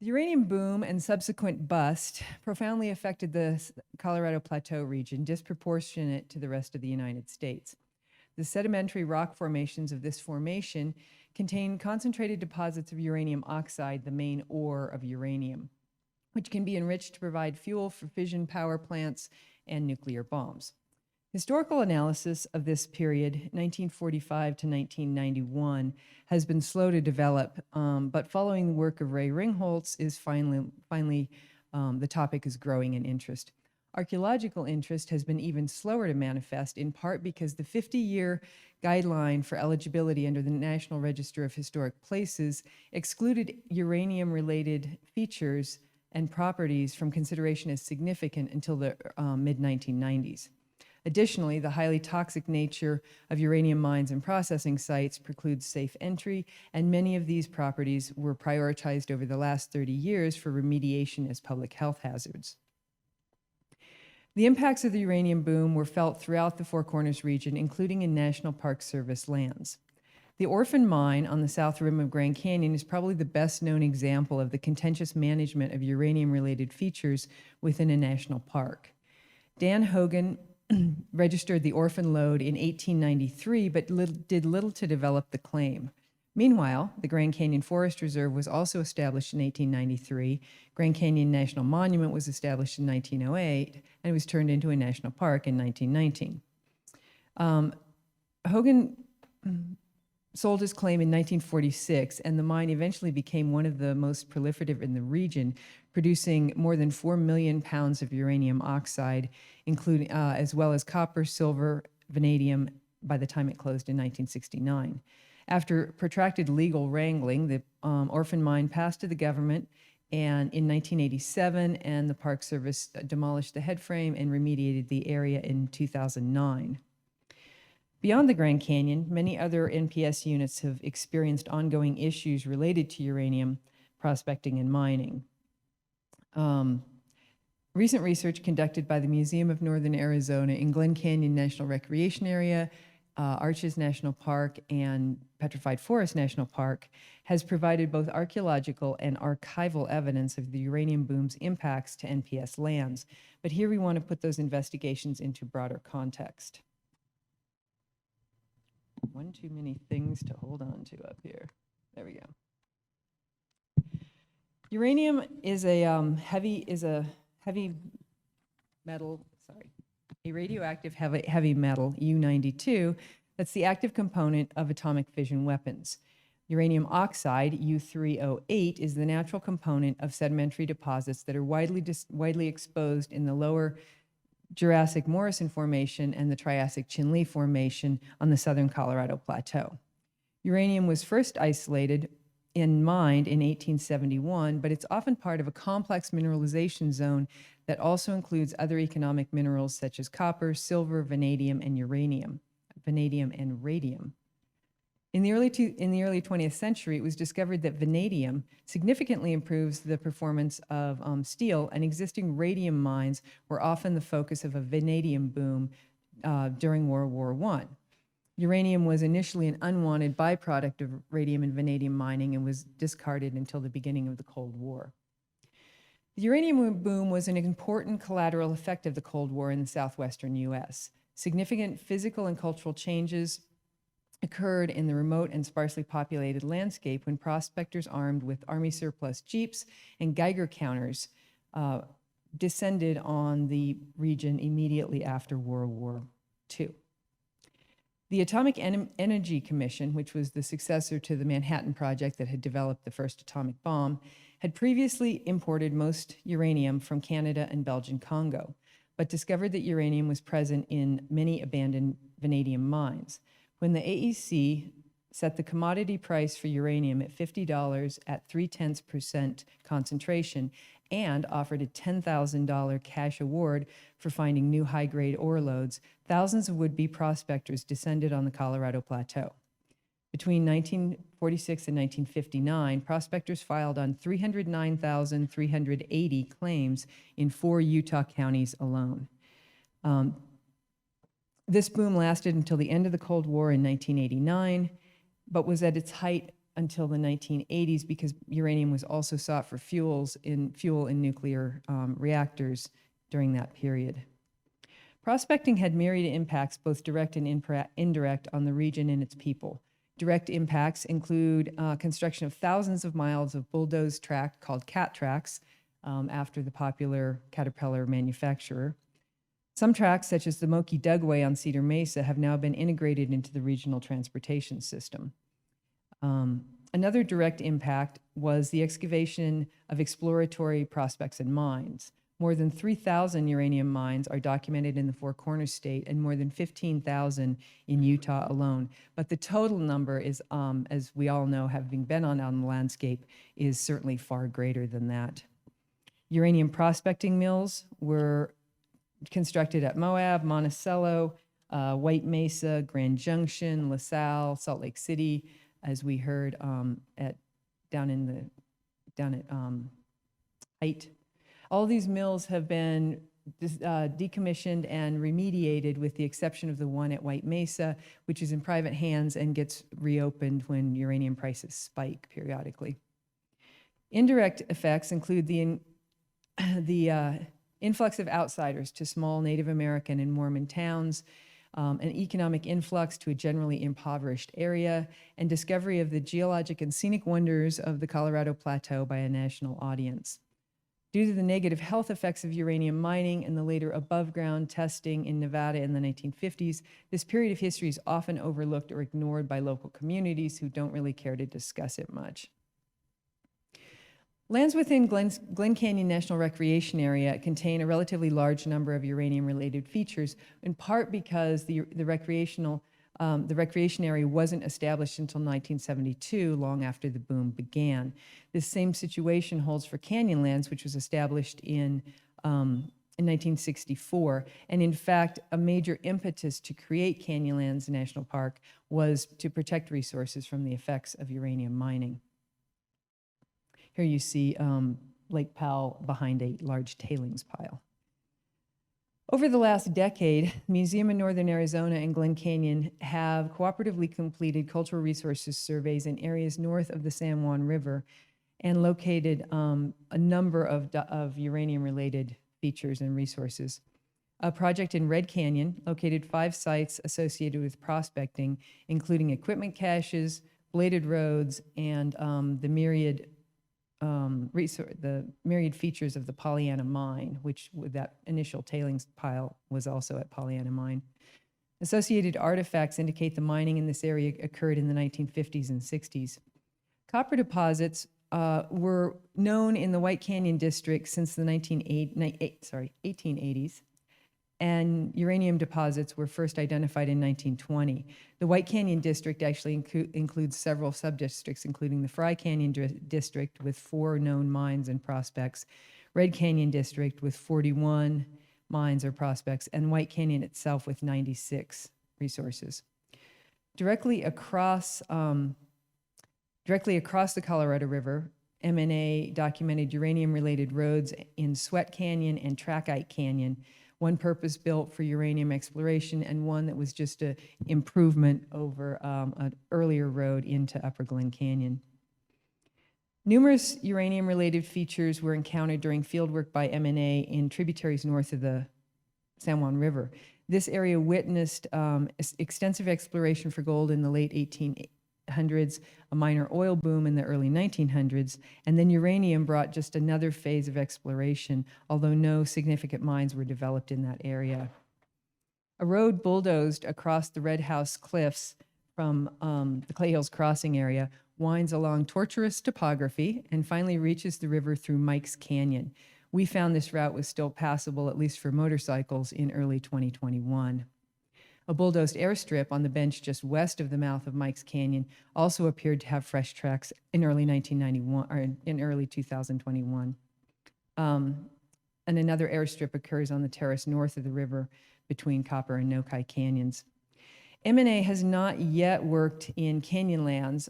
The uranium boom and subsequent bust profoundly affected the Colorado Plateau region, disproportionate to the rest of the United States. The sedimentary rock formations of this formation contain concentrated deposits of uranium oxide, the main ore of uranium, which can be enriched to provide fuel for fission power plants and nuclear bombs. Historical analysis of this period, 1945 to 1991, has been slow to develop, but following the work of Ray Ringholtz is finally the topic is growing in interest. Archaeological interest has been even slower to manifest, in part because the 50-year guideline for eligibility under the National Register of Historic Places excluded uranium-related features and properties from consideration as significant until the mid-1990s. Additionally, the highly toxic nature of uranium mines and processing sites precludes safe entry, and many of these properties were prioritized over the last 30 years for remediation as public health hazards. The impacts of the uranium boom were felt throughout the Four Corners region, including in National Park Service lands. The Orphan Mine on the south rim of Grand Canyon is probably the best known example of the contentious management of uranium-related features within a national park. Dan Hogan registered the orphan lode in 1893, but did little to develop the claim. Meanwhile, the Grand Canyon Forest Reserve was also established in 1893. Grand Canyon National Monument was established in 1908 and was turned into a national park in 1919. Hogan sold his claim in 1946, and the mine eventually became one of the most proliferative in the region, producing more than 4 million pounds of uranium oxide, including as well as copper, silver, vanadium by the time it closed in 1969. After protracted legal wrangling, the orphan mine passed to the government and in 1987, and the Park Service demolished the headframe and remediated the area in 2009. Beyond the Grand Canyon, many other NPS units have experienced ongoing issues related to uranium prospecting and mining. Recent research conducted by the Museum of Northern Arizona in Glen Canyon National Recreation Area, Arches National Park, and Petrified Forest National Park has provided both archaeological and archival evidence of the uranium boom's impacts to NPS lands. But here we want to put those investigations into broader context. One too many things to hold on to up here. There we go. Uranium is a heavy metal, a radioactive heavy metal, U-92, that's the active component of atomic fission weapons. Uranium oxide, U-308, is the natural component of sedimentary deposits that are widely exposed in the lower Jurassic Morrison Formation and the Triassic Chinle Formation on the southern Colorado Plateau. Uranium was first isolated and mined in 1871, but it's often part of a complex mineralization zone that also includes other economic minerals such as copper, silver, vanadium, and radium. In the early 20th century, it was discovered that vanadium significantly improves the performance of steel, and existing radium mines were often the focus of a vanadium boom during World War I. Uranium was initially an unwanted byproduct of radium and vanadium mining and was discarded until the beginning of the Cold War. The uranium boom was an important collateral effect of the Cold War in the southwestern U.S. Significant physical and cultural changes occurred in the remote and sparsely populated landscape when prospectors armed with Army surplus jeeps and Geiger counters descended on the region immediately after World War II. The Atomic Energy Commission, which was the successor to the Manhattan Project that had developed the first atomic bomb, had previously imported most uranium from Canada and Belgian Congo, but discovered that uranium was present in many abandoned vanadium mines. When the AEC set the commodity price for uranium at $50 at 0.3% concentration and offered a $10,000 cash award for finding new high-grade ore lodes, thousands of would-be prospectors descended on the Colorado Plateau. Between 1946 and 1959, prospectors filed on 309,380 claims in 4 Utah counties alone. This boom lasted until the end of the Cold War in 1989, but was at its height until the 1980s because uranium was also sought for fuel in nuclear reactors during that period. Prospecting had myriad impacts, both direct and indirect, on the region and its people. Direct impacts include construction of thousands of miles of bulldozed track called cat tracks, after the popular Caterpillar manufacturer. Some tracks, such as the Moki Dugway on Cedar Mesa, have now been integrated into the regional transportation system. Another direct impact was the excavation of exploratory prospects and mines. More than 3,000 uranium mines are documented in the Four Corners state and more than 15,000 in Utah alone. But the total number is, as we all know, having been on the landscape, is certainly far greater than that. Uranium prospecting mills were constructed at Moab, Monticello, White Mesa, Grand Junction, LaSalle, Salt Lake City, as we heard down at Height. All these mills have been decommissioned and remediated, with the exception of the one at White Mesa, which is in private hands and gets reopened when uranium prices spike periodically. Indirect effects include the influx of outsiders to small Native American and Mormon towns, an economic influx to a generally impoverished area, and discovery of the geologic and scenic wonders of the Colorado Plateau by a national audience. Due to the negative health effects of uranium mining and the later above-ground testing in Nevada in the 1950s, this period of history is often overlooked or ignored by local communities who don't really care to discuss it much. Lands within Glen Canyon National Recreation Area contain a relatively large number of uranium-related features, in part because the recreation area wasn't established until 1972, long after the boom began. This same situation holds for Canyonlands, which was established in 1964. And in fact, a major impetus to create Canyonlands National Park was to protect resources from the effects of uranium mining. Here you see Lake Powell behind a large tailings pile. Over the last decade, the Museum of Northern Arizona and Glen Canyon have cooperatively completed cultural resources surveys in areas north of the San Juan River and located a number of uranium-related features and resources. A project in Red Canyon located 5 sites associated with prospecting, including equipment caches, bladed roads, and the myriad features of the Pollyanna mine, which with that initial tailings pile was also at Pollyanna mine. Associated artifacts indicate the mining in this area occurred in the 1950s and 60s. Copper deposits were known in the White Canyon district since the 1880s, and uranium deposits were first identified in 1920. The White Canyon district actually includes several subdistricts, including the Fry Canyon district with 4 known mines and prospects, Red Canyon district with 41 mines or prospects, and White Canyon itself with 96 resources. Directly across the Colorado River, M&A documented uranium-related roads in Sweat Canyon and Trackite Canyon, one purpose-built for uranium exploration and one that was just an improvement over an earlier road into Upper Glen Canyon. Numerous uranium-related features were encountered during fieldwork by M&A in tributaries north of the San Juan River. This area witnessed extensive exploration for gold in the late 1800s, a minor oil boom in the early 1900s, and then uranium brought just another phase of exploration, although no significant mines were developed in that area. A road bulldozed across the Red House Cliffs from the Clay Hills Crossing area winds along tortuous topography and finally reaches the river through Mike's Canyon. We found this route was still passable, at least for motorcycles, in early 2021. A bulldozed airstrip on the bench just west of the mouth of Mike's Canyon also appeared to have fresh tracks in early 1991 or in early 2021. And another airstrip occurs on the terrace north of the river between Copper and Nokai Canyons. M&A has not yet worked in Canyonlands,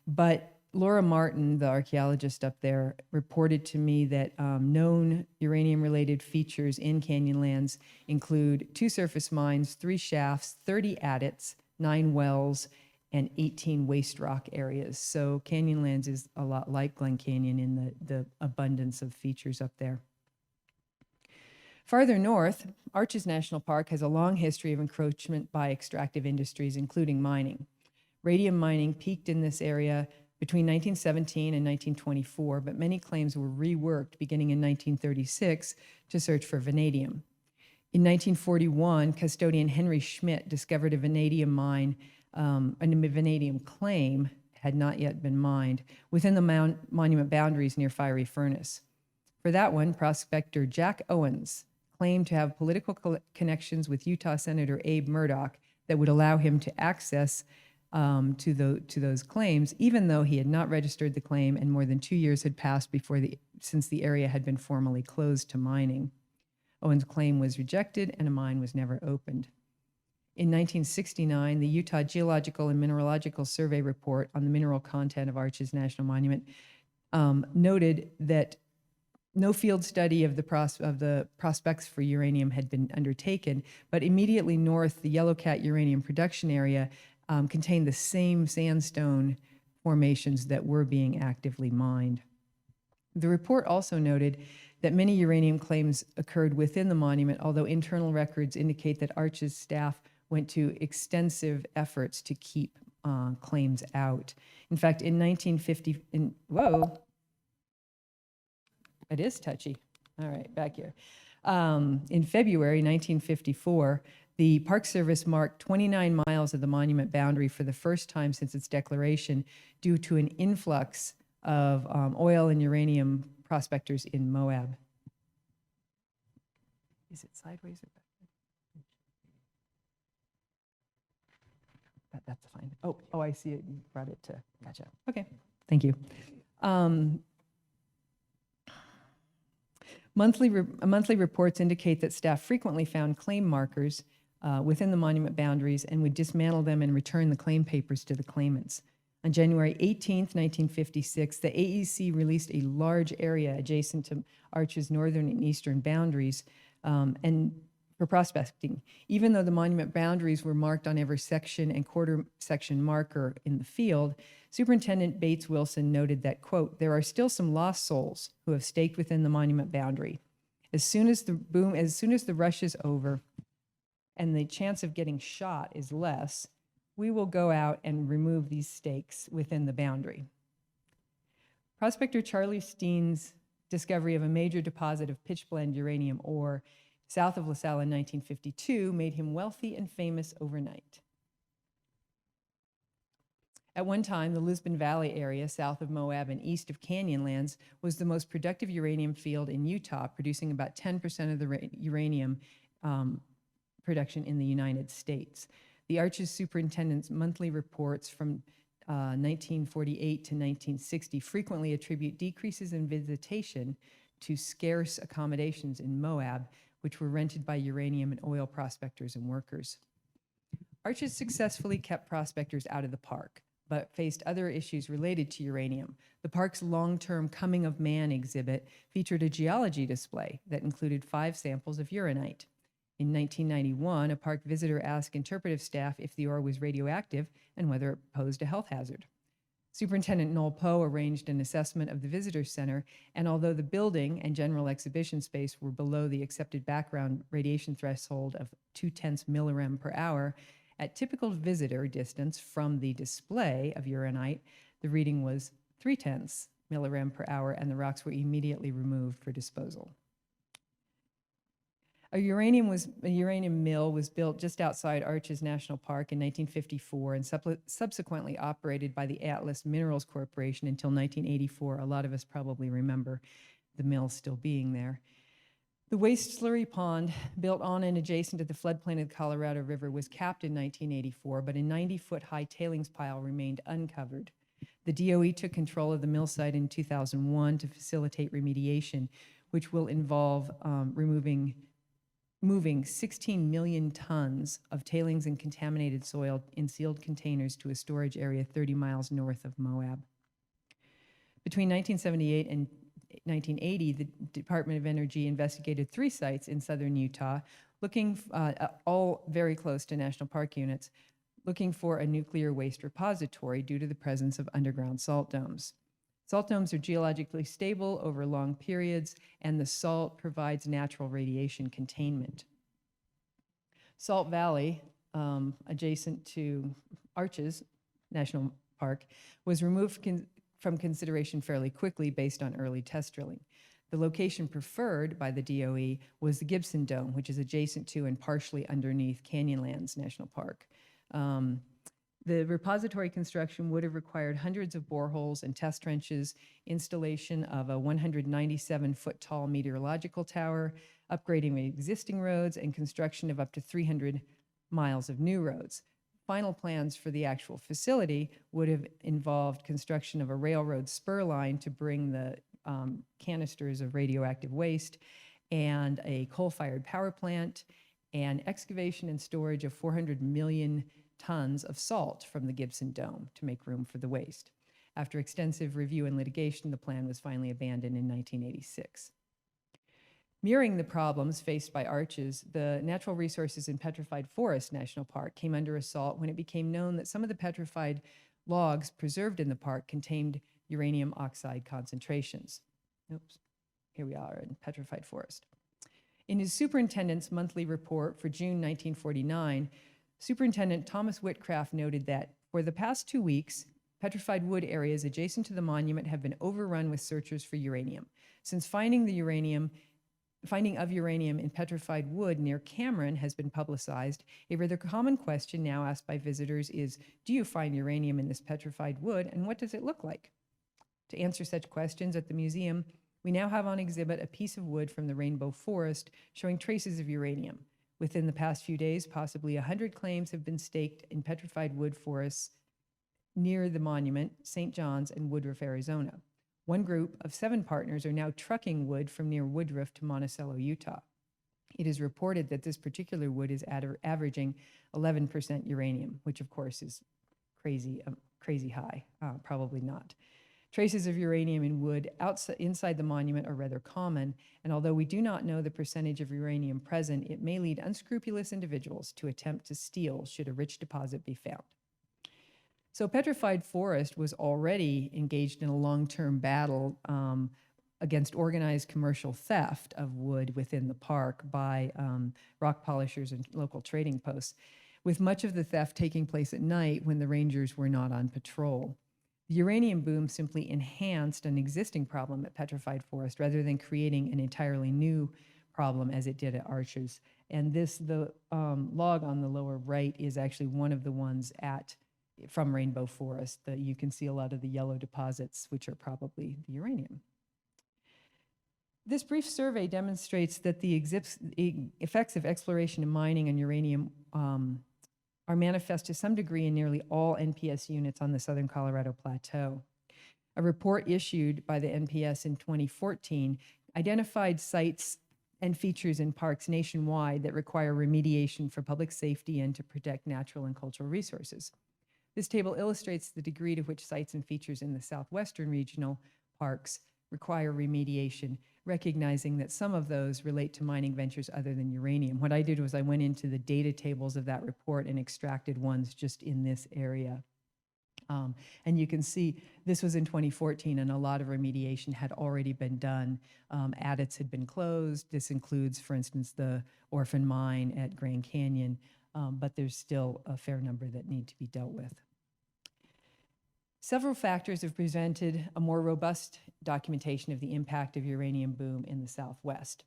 but Laura Martin, the archaeologist up there, reported to me that known uranium-related features in Canyonlands include 2 surface mines, 3 shafts, 30 adits, 9 wells, and 18 waste rock areas. So Canyonlands is a lot like Glen Canyon in the abundance of features up there. Farther north, Arches National Park has a long history of encroachment by extractive industries, including mining. Radium mining peaked in this area between 1917 and 1924, but many claims were reworked beginning in 1936 to search for vanadium. In 1941, custodian Henry Schmidt discovered a vanadium mine, a vanadium claim had not yet been mined, within the monument boundaries near Fiery Furnace. For that one, prospector Jack Owens claimed to have political connections with Utah Senator Abe Murdoch that would allow him to access to those claims, even though he had not registered the claim and more than 2 years had passed since the area had been formally closed to mining. Owens' claim was rejected and a mine was never opened. In 1969, the Utah Geological and Mineralogical Survey report on the mineral content of Arches National Monument noted that no field study of the prospects for uranium had been undertaken, but immediately north, the Yellowcat uranium production area contained the same sandstone formations that were being actively mined. The report also noted that many uranium claims occurred within the monument, although internal records indicate that Arches staff went to extensive efforts to keep claims out. In fact, in 1950, whoa, it is touchy. All right, back here. In February 1954, the Park Service marked 29 miles of the monument boundary for the first time since its declaration due to an influx of oil and uranium prospectors in Moab. Is it sideways or back? That's fine. Oh, I see it. You brought it to, gotcha. Okay, thank you. Monthly reports indicate that staff frequently found claim markers within the monument boundaries and would dismantle them and return the claim papers to the claimants. On January 18th, 1956, the AEC released a large area adjacent to Arches' northern and eastern boundaries and for prospecting. Even though the monument boundaries were marked on every section and quarter section marker in the field, Superintendent Bates Wilson noted that, quote, "There are still some lost souls who have staked within the monument boundary. As soon as the rush is over and the chance of getting shot is less, we will go out and remove these stakes within the boundary." Prospector Charlie Steen's discovery of a major deposit of pitchblende uranium ore south of LaSalle in 1952 made him wealthy and famous overnight. At one time, the Lisbon Valley area south of Moab and east of Canyonlands was the most productive uranium field in Utah, producing about 10% of the uranium production in the United States. The Arches Superintendent's monthly reports from 1948 to 1960 frequently attribute decreases in visitation to scarce accommodations in Moab, which were rented by uranium and oil prospectors and workers. Arches successfully kept prospectors out of the park, but faced other issues related to uranium. The park's long-term Coming of Man exhibit featured a geology display that included 5 samples of uranite. In 1991, a park visitor asked interpretive staff if the ore was radioactive and whether it posed a health hazard. Superintendent Noel Poe arranged an assessment of the visitor center, and although the building and general exhibition space were below the accepted background radiation threshold of 0.2 millirem per hour, at typical visitor distance from the display of uranite, the reading was 0.3 millirem per hour, and the rocks were immediately removed for disposal. A uranium mill was built just outside Arches National Park in 1954 and subsequently operated by the Atlas Minerals Corporation until 1984. A lot of us probably remember the mill still being there. The waste slurry pond, built on and adjacent to the floodplain of the Colorado River, was capped in 1984, but a 90-foot-high tailings pile remained uncovered. The DOE took control of the mill site in 2001 to facilitate remediation, which will involve moving 16 million tons of tailings and contaminated soil in sealed containers to a storage area 30 miles north of Moab. Between 1978 and 1980, the Department of Energy investigated 3 sites in southern Utah, looking all very close to national park units, looking for a nuclear waste repository due to the presence of underground salt domes. Salt domes are geologically stable over long periods, and the salt provides natural radiation containment. Salt Valley, adjacent to Arches National Park, was removed from consideration fairly quickly based on early test drilling. The location preferred by the DOE was the Gibson Dome, which is adjacent to and partially underneath Canyonlands National Park. The repository construction would have required hundreds of boreholes and test trenches, installation of a 197-foot tall meteorological tower, upgrading existing roads, and construction of up to 300 miles of new roads. Final plans for the actual facility would have involved construction of a railroad spur line to bring the canisters of radioactive waste, and a coal-fired power plant, and excavation and storage of 400 million tons of salt from the Gibson Dome to make room for the waste. After extensive review and litigation, the plan was finally abandoned in 1986. Mirroring the problems faced by Arches, the natural resources in Petrified Forest National Park came under assault when it became known that some of the petrified logs preserved in the park contained uranium oxide concentrations. Oops, here we are in Petrified Forest. In his superintendent's monthly report for June 1949, Superintendent Thomas Whitcraft noted that for the past 2 weeks, petrified wood areas adjacent to the monument have been overrun with searchers for uranium. Since finding of uranium in petrified wood near Cameron has been publicized, a rather common question now asked by visitors is, do you find uranium in this petrified wood, and what does it look like? To answer such questions at the museum, we now have on exhibit a piece of wood from the Rainbow Forest showing traces of uranium. Within the past few days, possibly 100 claims have been staked in petrified wood forests near the monument, St. John's, and Woodruff, Arizona. One group of 7 partners are now trucking wood from near Woodruff to Monticello, Utah. It is reported that this particular wood is averaging 11% uranium, which of course is crazy high, probably not. Traces of uranium in wood inside the monument are rather common, and although we do not know the percentage of uranium present, it may lead unscrupulous individuals to attempt to steal should a rich deposit be found. So Petrified Forest was already engaged in a long-term battle against organized commercial theft of wood within the park by rock polishers and local trading posts, with much of the theft taking place at night when the rangers were not on patrol. The uranium boom simply enhanced an existing problem at Petrified Forest rather than creating an entirely new problem as it did at Arches. And the log on the lower right is actually one of the ones from Rainbow Forest. You can see a lot of the yellow deposits, which are probably the uranium. This brief survey demonstrates that the effects of exploration and mining on uranium are manifest to some degree in nearly all NPS units on the Southern Colorado Plateau. A report issued by the NPS in 2014 identified sites and features in parks nationwide that require remediation for public safety and to protect natural and cultural resources. This table illustrates the degree to which sites and features in the southwestern regional parks require remediation, recognizing that some of those relate to mining ventures other than uranium. What I did was I went into the data tables of that report and extracted ones just in this area. And you can see this was in 2014, and a lot of remediation had already been done. Adits had been closed. This includes, for instance, the orphan mine at Grand Canyon, but there's still a fair number that need to be dealt with. Several factors have presented a more robust documentation of the impact of uranium boom in the Southwest.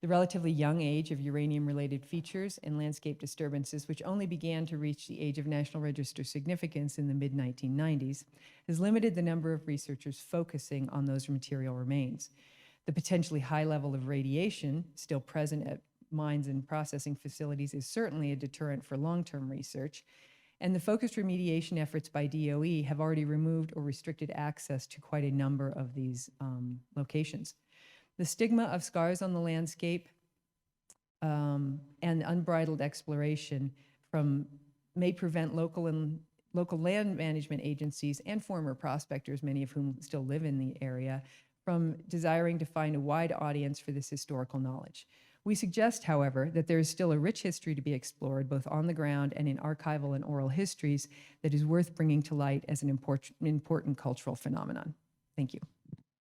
The relatively young age of uranium-related features and landscape disturbances, which only began to reach the age of National Register significance in the mid-1990s, has limited the number of researchers focusing on those material remains. The potentially high level of radiation still present at mines and processing facilities is certainly a deterrent for long-term research, and the focused remediation efforts by DOE have already removed or restricted access to quite a number of these locations. The stigma of scars on the landscape and unbridled exploration may prevent local land management agencies and former prospectors, many of whom still live in the area, from desiring to find a wide audience for this historical knowledge. We suggest, however, that there is still a rich history to be explored, both on the ground and in archival and oral histories, that is worth bringing to light as an important cultural phenomenon. Thank you.